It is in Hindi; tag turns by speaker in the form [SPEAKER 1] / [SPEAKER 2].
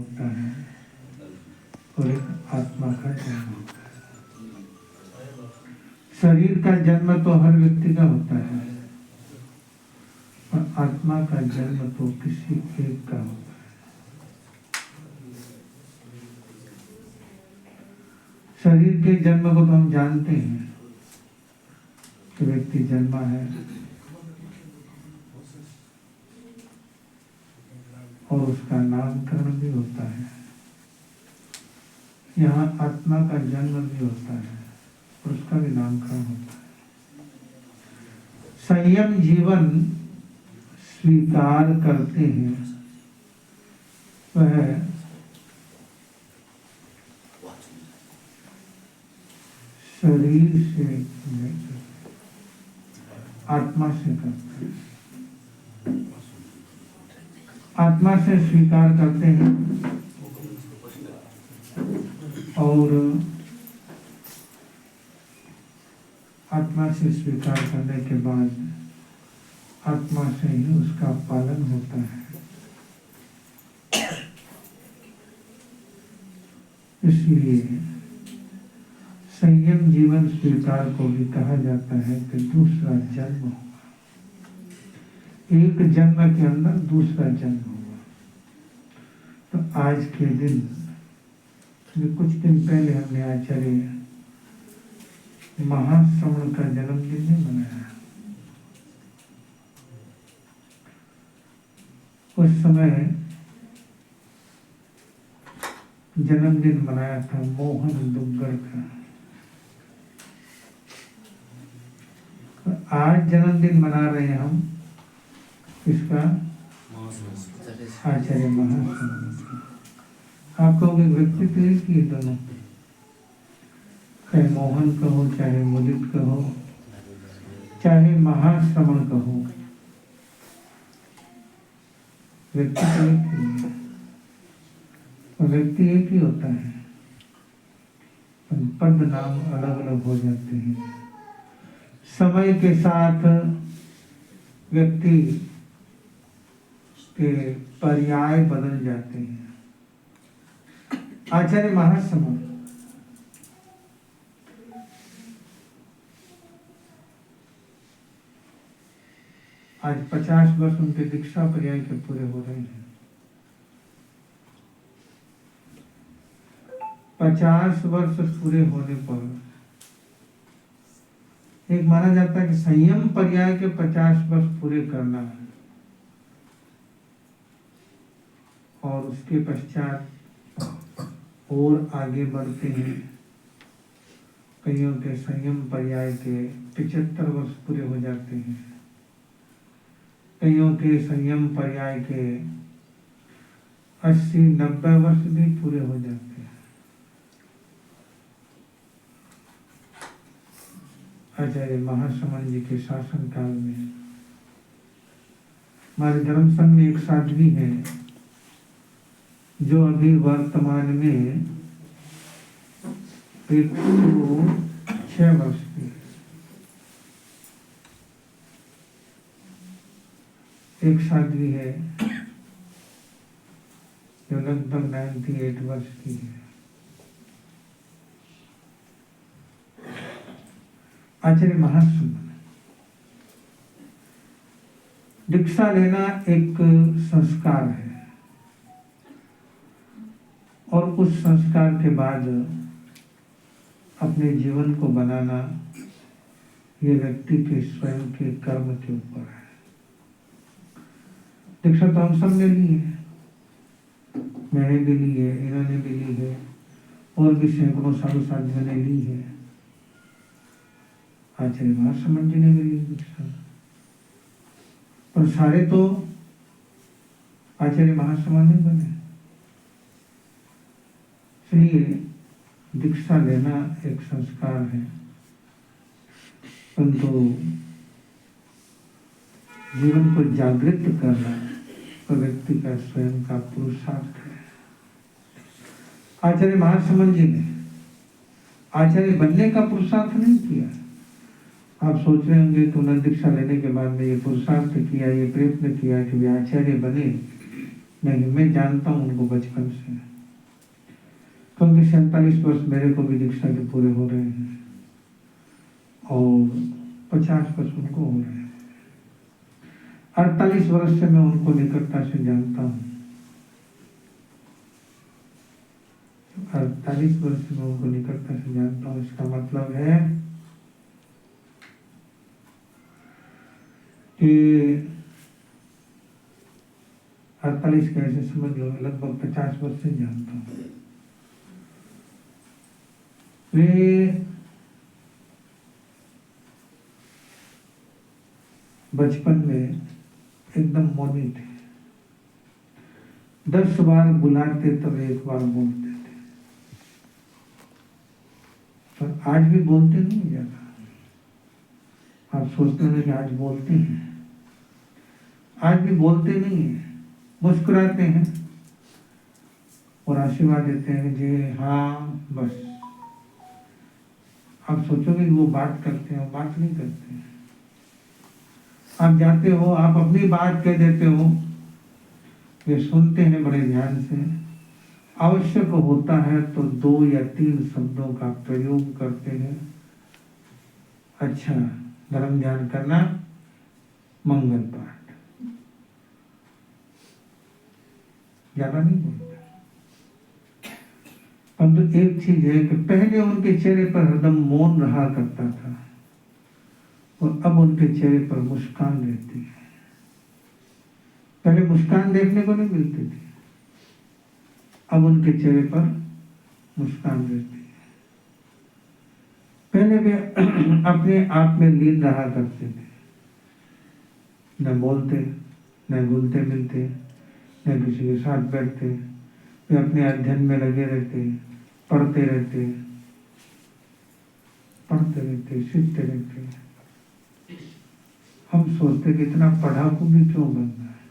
[SPEAKER 1] होता है और एक आत्मा का जन्म होता है। शरीर का जन्म तो हर व्यक्ति का होता है और आत्मा का जन्म तो किसी एक का होता है। शरीर के जन्म को तो हम जानते हैं कि व्यक्ति जन्मा है और उसका नामकरण भी होता है। यहाँ आत्मा का जन्म भी होता है और उसका भी नामकरण होता है। संयम जीवन स्वीकार करते हैं वह शरीर से नहीं करते, आत्मा से करते हैं। आत्मा से स्वीकार करते हैं और आत्मा से स्वीकार करने के बाद आत्मा से ही उसका पालन होता है। इसलिए संयम जीवन स्वीकार को भी कहा जाता है कि दूसरा जन्म होगा, एक जन्म के अंदर दूसरा जन्म होगा। तो आज के दिन, कुछ दिन पहले हमने आचार्य महाश्रवण का जन्मदिन नहीं मनाया। उस समय जन्मदिन मनाया था मोहन दुग्गड़ का। आज जन्मदिन मना रहे हैं हम इसका आचार्य महाश्रवण का। आप कहोगे व्यक्तित्व एक ही दोनों, चाहे मोहन कहो, चाहे मुदित कहो, चाहे महाश्रवण कहो, व्यक्ति तो एक ही है, व्यक्ति एक ही होता है, पद नाम अलग अलग हो जाते हैं। समय के साथ व्यक्ति के पर्याय बदल जाते हैं। आचार्य महाश्रवण आज 50 वर्ष उनके दीक्षा पर्याय के पूरे हो रहे हैं। 50 वर्ष पूरे होने पर एक माना जाता है कि संयम पर्याय के 50 वर्ष पूरे करना है और उसके पश्चात और आगे बढ़ते हैं। कईयों के संयम पर्याय के 75 वर्ष पूरे हो जाते हैं, कईयों के संयम पर्याय के 80-90 वर्ष भी पूरे हो जाते हैं। आचार्य महाश्रवण जी के शासन काल में हमारे धर्म संघ में एक साध्वी है जो अभी वर्तमान में 106 वर्ष की। एक साध्वी है जो लगभग 98 वर्ष की है। आचार्य महाश्रवण दीक्षा लेना एक संस्कार है और उस संस्कार के बाद अपने जीवन को बनाना ये व्यक्ति के स्वयं के कर्म के ऊपर है। दीक्षा तो हम सब ने ली है, मैंने भी ली है, इन्होंने भी ली है और भी सैकड़ों साधु साधियों ने ली है। आचार्य महाश्रवण जी ने भी ली दीक्षा, पर सारे तो आचार्य महाश्रवण नहीं बने। इसलिए दीक्षा लेना एक संस्कार है, परंतु जीवन को जागृत करना तो व्यक्ति का स्वयं का पुरुषार्थ है। आचार्य महाश्रवण जी ने आचार्य बनने का पुरुषार्थ नहीं किया। आप सोच रहे होंगे कि उन्होंने दीक्षा लेने के बाद में ये पुरुषार्थ किया, ये प्रयत्न किया कि वे आचार्य बने। नहीं, मैं जानता हूँ उनको बचपन से। क्योंकि 47 वर्ष मेरे को भी दीक्षा के पूरे हो रहे हैं और 50 वर्ष उनको हो रहे हैं। 48 वर्ष से मैं उनको निकटता से जानता हूँ। 48 वर्ष से मैं उनको निकटता से जानता हूँ। इसका मतलब है कि 48 कैसे समझ लो, लगभग 50 वर्ष से जानता हूँ। वे बचपन में एकदम मौनी थे। 10 बार बुलाते तब 1 बार बोलते थे, पर आज भी बोलते नहीं ज्यादा। आप सोचते हैं कि आज बोलते हैं, आज भी बोलते नहीं है, मुस्कुराते हैं और आशीर्वाद देते हैं जी हाँ बस। आप सोचोगे कि वो बात करते हैं, बात नहीं करते हैं। आप जाते हो, आप अपनी बात कह देते हो, वे सुनते हैं बड़े ध्यान से। आवश्यक होता है तो 2 या 3 शब्दों का प्रयोग करते हैं। अच्छा, धर्म ध्यान करना, मंगल पाठ, ज्यादा नहीं बोलते। परंतु एक चीज है कि पहले उनके चेहरे पर हरदम मौन रहा करता था और अब उनके चेहरे पर मुस्कान रहती है। पहले मुस्कान देखने को नहीं मिलती थी, अब उनके चेहरे पर मुस्कान रहती है। पहले वे अपने आप में लीन रहा करते थे, न बोलते, न घुलते मिलते, न किसी के साथ बैठते। वे अपने अध्ययन में लगे रहते, पढ़ते रहते, सीखते रहते। हम सोचते कि इतना पढ़ाकू भी क्यों बनना है,